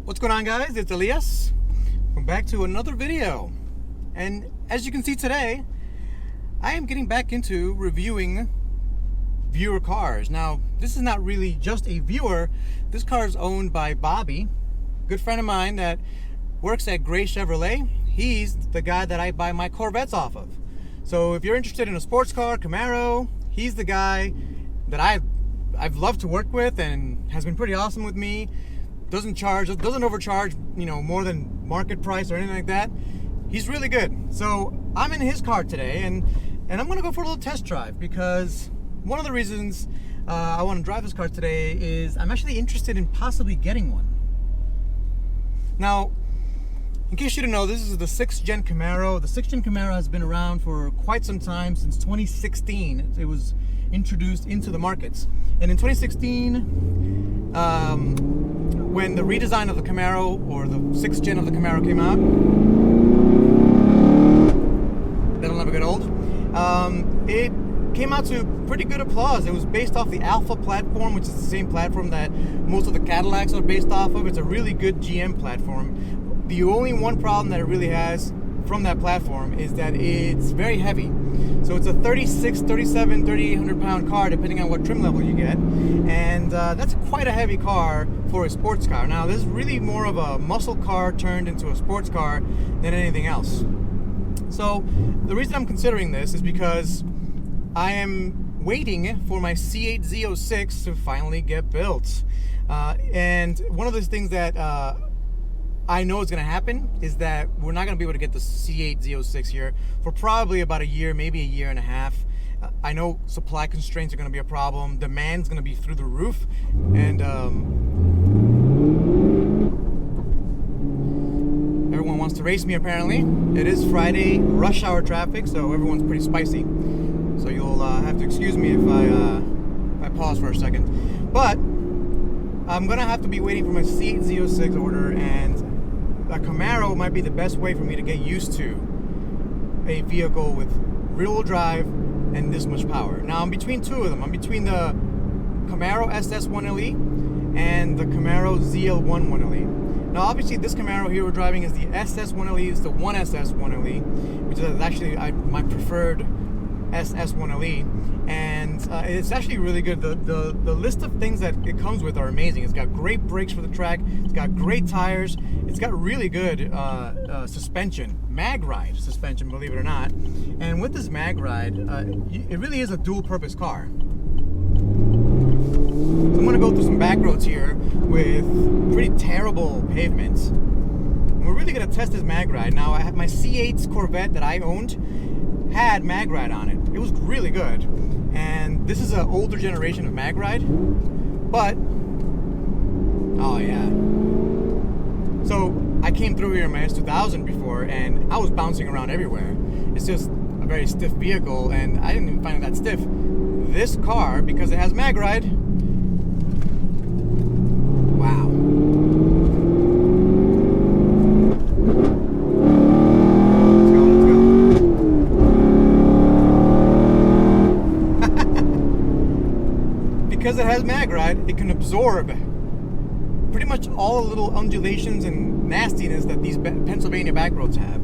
What's going on, guys? It's Elias. Welcome back to another video. And as you can see today, I am getting back into reviewing viewer cars. Now, this is not really just a viewer. This car is owned by Bobby, a good friend of mine that works at Gray Chevrolet. He's the guy that I buy my Corvettes off of. So if you're interested in a sports car, Camaro, he's the guy that I've loved to work with and has been pretty awesome with me. Doesn't overcharge, more than market price or anything like that. He's really good. So I'm in his car today, and I'm gonna go for a little test drive, because one of the reasons I want to drive this car today is I'm actually interested in possibly getting one. Now, in case you didn't know, this is the 6th gen Camaro. The 6th gen Camaro has been around for quite some time, since 2016. It was introduced into the markets. And in 2016, when the redesign of the Camaro, or the 6th gen of the Camaro, came out, that'll never get old, it came out to pretty good applause. It was based off the Alpha platform, which is the same platform that most of the Cadillacs are based off of. It's a really good GM platform. The only one problem that it really has from that platform is that it's very heavy. So it's a 36, 37, 3,800 pound car, depending on what trim level you get. And that's quite a heavy car for a sports car. Now, this is really more of a muscle car turned into a sports car than anything else. So the reason I'm considering this is because I am waiting for my C8 Z06 to finally get built. And one of those things that I know is going to happen is that we're not going to be able to get the C8 Z06 here for probably about a year, maybe a year and a half. I know supply constraints are going to be a problem. Demand's going to be through the roof. And everyone wants to race me, apparently. It is Friday, rush hour traffic, so everyone's pretty spicy. So you'll have to excuse me if I pause for a second. But I'm going to have to be waiting for my C8 Z06 order, and a Camaro might be the best way for me to get used to a vehicle with rear-wheel drive and this much power. Now, I'm between two of them. I'm between the Camaro SS 1LE and the Camaro ZL1 1LE. Now, obviously, this Camaro here we're driving is the SS 1LE. It's the 1SS 1LE, which is actually my preferred SS 1LE, and it's actually really good. The list of things that it comes with are amazing. It's got great brakes for the track. It's got great tires. It's got really good suspension, mag ride suspension, believe it or not. And with this mag ride, it really is a dual-purpose car. So I'm gonna go through some back roads here with pretty terrible pavements. And we're really gonna test this mag ride. Now, I have my C8 Corvette that I owned had mag ride on it. It was really good, and this is an older generation of mag ride, but oh yeah. So I came through here in my S2000 before, and I was bouncing around everywhere. It's just a very stiff vehicle, and I didn't even find it that stiff. This car, because it has mag ride, wow. Because it has mag ride, it can absorb pretty much all the little undulations and nastiness that these Pennsylvania back roads have.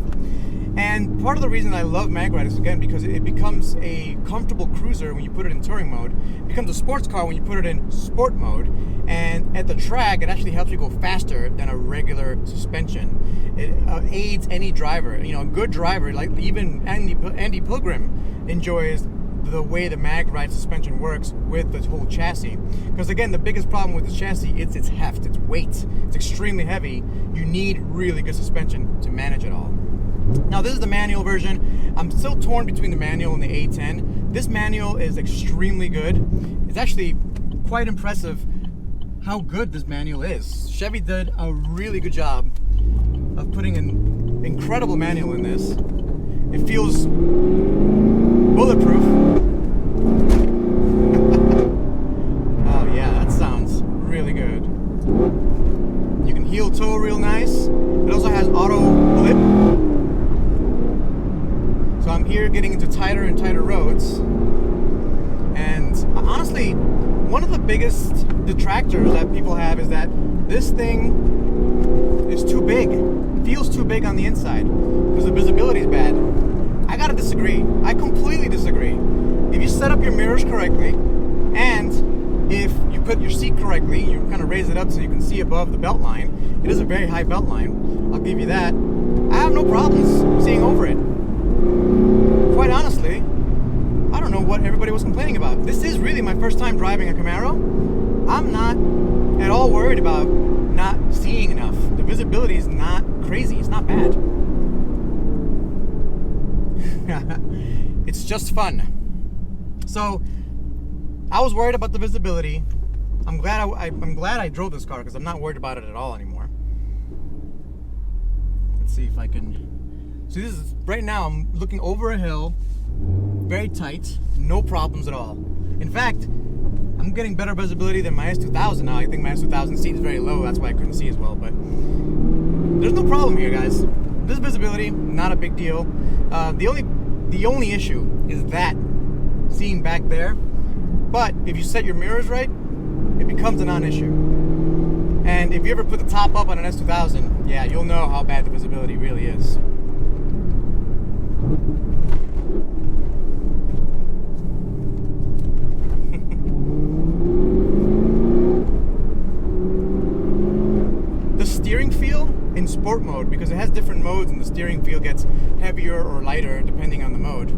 And part of the reason I love mag ride is, again, because it becomes a comfortable cruiser when you put it in touring mode. It becomes a sports car when you put it in sport mode. And at the track, it actually helps you go faster than a regular suspension. It aids any driver. A good driver, like even Andy Pilgrim, enjoys the way the mag ride suspension works with the whole chassis. Because again, the biggest problem with the chassis is its heft, its weight. It's extremely heavy. You need really good suspension to manage it all. Now, this is the manual version. I'm still torn between the manual and the A10. This manual is extremely good. It's actually quite impressive how good this manual is. Chevy did a really good job of putting an incredible manual in this. It feels bulletproof. Oh yeah, that sounds really good. You can heel toe real nice. It also has auto blip. So I'm here getting into tighter and tighter roads. And honestly, one of the biggest detractors that people have is that this thing is too big. It feels too big on the inside because the visibility is bad. I gotta disagree. I completely disagree. If you set up your mirrors correctly, and if you put your seat correctly, you kind of raise it up so you can see above the belt line. It is a very high belt line. I'll give you that. I have no problems seeing over it. Quite honestly, I don't know what everybody was complaining about. This is really my first time driving a Camaro. I'm not at all worried about not seeing enough. The visibility is not crazy. It's not bad. It's just fun. So I was worried about the visibility. I'm glad I drove this car because I'm not worried about it at all anymore. Let's see if I can. See, this is right now. I'm looking over a hill, very tight, no problems at all. In fact, I'm getting better visibility than my S2000 now. I think my S2000 seat is very low. That's why I couldn't see as well. But there's no problem here, guys. This visibility, not a big deal. The only issue is that seeing back there. But if you set your mirrors right, it becomes a non-issue. And if you ever put the top up on an S2000, yeah, you'll know how bad the visibility really is. The steering feel in sport mode, because it has different modes and the steering feel gets heavier or lighter depending on the mode.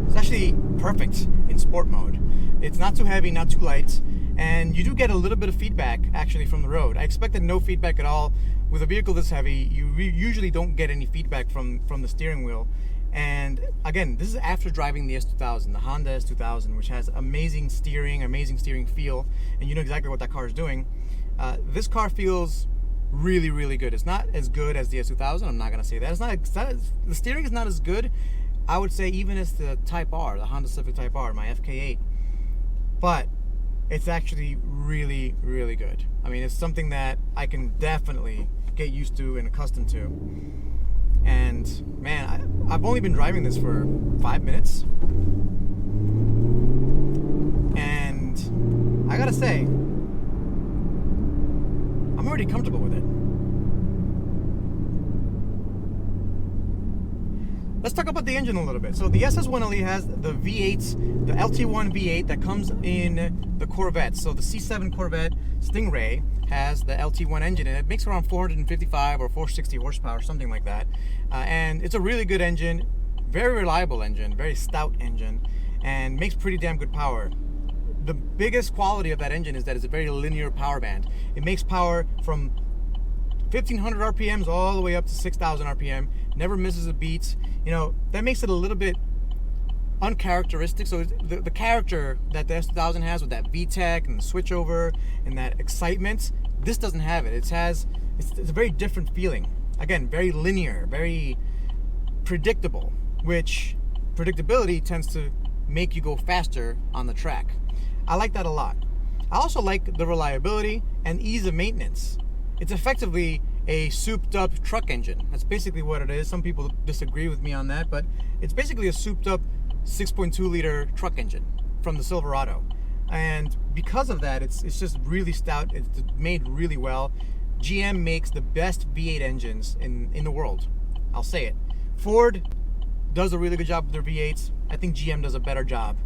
It's actually perfect in sport mode. It's not too heavy, not too light, and you do get a little bit of feedback actually from the road. I expected no feedback at all. With a vehicle this heavy, you usually don't get any feedback from the steering wheel. And again, this is after driving the S2000, the Honda S2000, which has amazing steering feel, and you know exactly what that car is doing. This car feels really, really good. It's not as good as the S2000. I'm not gonna say that. The steering is not as good, I would say, even as the Type R, the Honda Civic Type R, my FK8. But it's actually really, really good. I mean, it's something that I can definitely get used to and accustomed to. And man, I've only been driving this for 5 minutes, and I gotta say, I'm already comfortable with it. Let's talk about the engine a little bit. So the SS1LE has the V8, the LT1 V8 that comes in the Corvette. So the C7 Corvette Stingray has the LT1 engine, and it makes around 455 or 460 horsepower, something like that. And it's a really good engine, very reliable engine, very stout engine, and makes pretty damn good power. The biggest quality of that engine is that it's a very linear power band. It makes power from 1500 RPMs all the way up to 6000 RPM, never misses a beat. You know, that makes it a little bit uncharacteristic. So the character that the S2000 has with that VTEC and the switchover and that excitement, this doesn't have it. It's a very different feeling. Again, very linear, very predictable, which predictability tends to make you go faster on the track. I like that a lot. I also like the reliability and ease of maintenance. It's effectively a souped up truck engine. That's basically what it is. Some people disagree with me on that, but it's basically a souped up 6.2 liter truck engine from the Silverado. And because of that, it's just really stout. It's made really well. GM makes the best V8 engines in the world. I'll say it. Ford does a really good job with their V8s. I think GM does a better job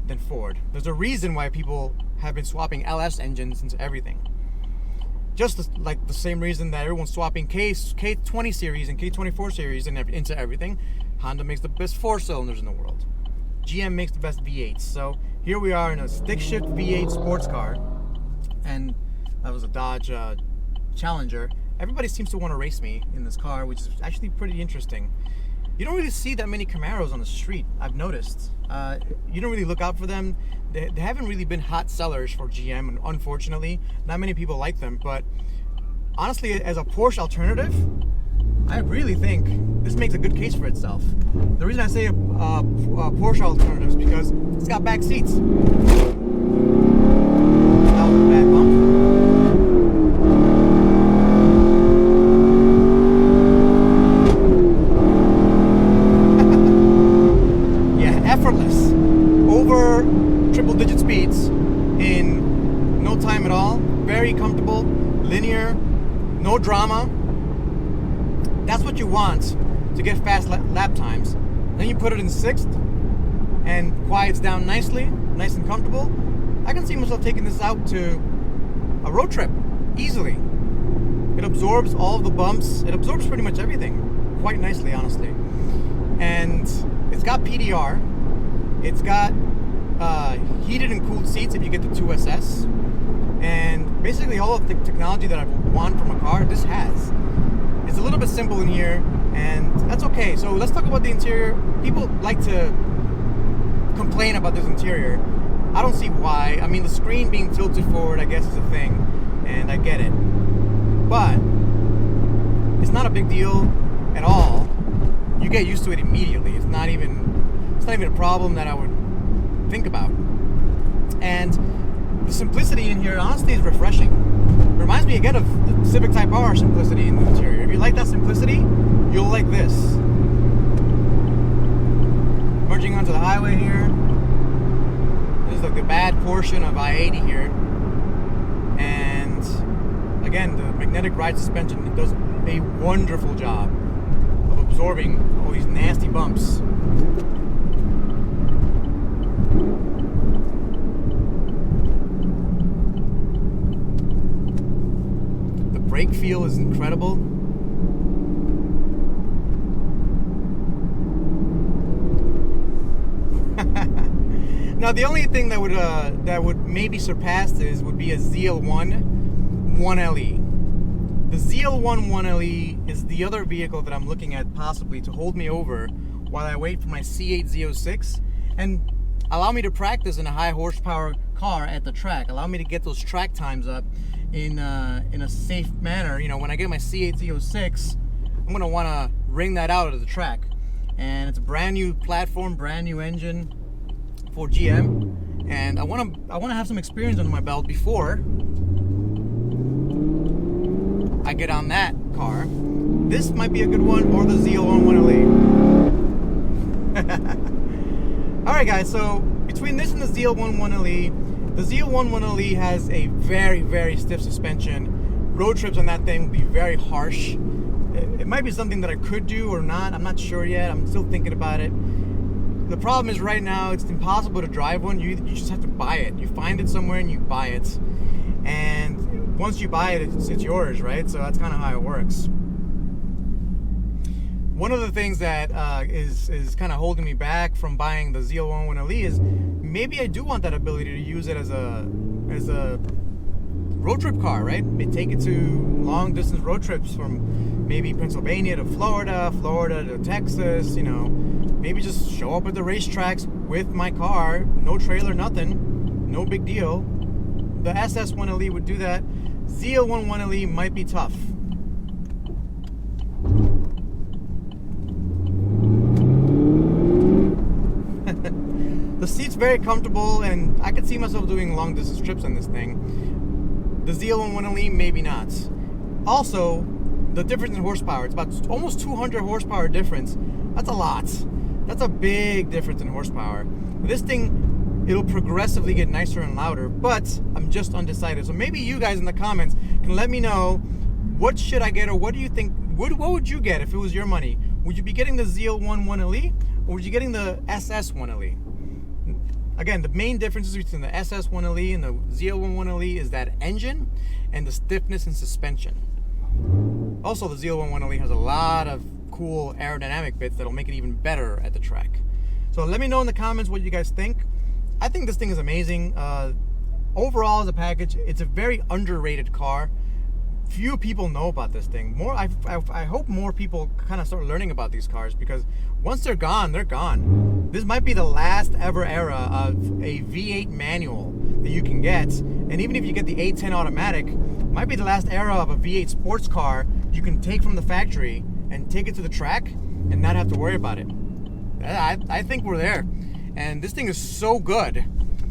than Ford. There's a reason why people have been swapping LS engines into everything. Just like the same reason that everyone's swapping K20 series and K24 series into everything. Honda makes the best 4 cylinders in the world. GM makes the best V8s. So here we are in a stick shift V8 sports car, and that was a Dodge Challenger. Everybody seems to want to race me in this car, which is actually pretty interesting. You don't really see that many Camaros on the street, I've noticed. You don't really look out for them. They haven't really been hot sellers for GM, and unfortunately, not many people like them. But honestly, as a Porsche alternative, I really think this makes a good case for itself. The reason I say a Porsche alternative is because it's got back seats. That was a bad bump. Effortless, over triple-digit speeds in no time at all. Very comfortable, linear, no drama. that's what you want to get fast lap times. Then you put it in 6th and quiets down nicely, nice and comfortable. I can see myself taking this out to a road trip easily. It absorbs all of the bumps. It absorbs pretty much everything quite nicely, honestly. And it's got PDR. It's got heated and cooled seats if you get the 2SS. And basically all of the technology that I want from a car, this has. It's a little bit simple in here, and that's okay. So let's talk about the interior. People like to complain about this interior. I don't see why. I mean, the screen being tilted forward, I guess, is a thing, and I get it. But it's not a big deal at all. You get used to it immediately. It's not even a problem that I would think about. And the simplicity in here, honestly, is refreshing. It reminds me again of the Civic Type R simplicity in the interior. If you like that simplicity, you'll like this. Merging onto the highway here. This is like the bad portion of I-80 here. And again, the magnetic ride suspension, it does a wonderful job of absorbing all these nasty bumps. Brake feel is incredible. Now the only thing that would maybe surpass this would be a ZL1 1LE. The ZL1 1LE is the other vehicle that I'm looking at possibly to hold me over while I wait for my C8 Z06 and allow me to practice in a high horsepower car at the track. Allow me to get those track times up in a safe manner. You know, when I get my C8 Z06, I'm gonna want to wring that out of the track. And it's a brand new platform, brand new engine for GM, and I want to have some experience under my belt before I get on that car. This might be a good one, or the ZL1 1LE. All right, guys. So between this and the ZL1 1LE. The ZL1 1LE has a very, very stiff suspension. Road trips on that thing will be very harsh. It might be something that I could do or not. I'm not sure yet. I'm still thinking about it. The problem is right now it's impossible to drive one. You just have to buy it. You find it somewhere and you buy it. And once you buy it, it's yours, right? So that's kind of how it works. One of the things that is kind of holding me back from buying the ZL1 1LE is maybe I do want that ability to use it as a road trip car, right? Maybe take it to long distance road trips from maybe Pennsylvania to Florida, Florida to Texas, you know, maybe just show up at the racetracks with my car, no trailer, nothing, no big deal. The SS 1LE would do that. ZL1 1LE might be tough. The seat's very comfortable, and I could see myself doing long distance trips on this thing. The ZL1 1LE, maybe not. Also, the difference in horsepower, it's about almost 200 horsepower difference. That's a lot. That's a big difference in horsepower. This thing, it'll progressively get nicer and louder, but I'm just undecided. So maybe you guys in the comments can let me know, what should I get, or what do you think, what would you get if it was your money? Would you be getting the ZL1 1LE, or would you getting the SS 1LE? Again, the main differences between the SS 1LE and the ZL1 1LE is that engine and the stiffness and suspension. Also, the ZL1 1LE has a lot of cool aerodynamic bits that'll make it even better at the track. So let me know in the comments what you guys think. I think this thing is amazing. Overall, as a package, it's a very underrated car. Few people know about this thing. I hope more people kind of start learning about these cars, because once they're gone, they're gone. This might be the last ever era of a V8 manual that you can get, and even if you get the A10 automatic, it might be the last era of a V8 sports car you can take from the factory and take it to the track and not have to worry about it. I think we're there, and this thing is so good.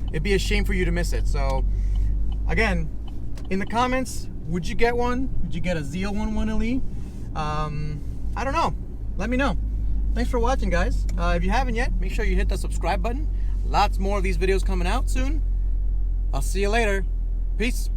It'd be a shame for you to miss it. So again, in the comments, would you get one? Would you get a ZL1 1LE? I don't know. Let me know. Thanks for watching, guys. If you haven't yet, make sure you hit the subscribe button. Lots more of these videos coming out soon. I'll see you later. Peace.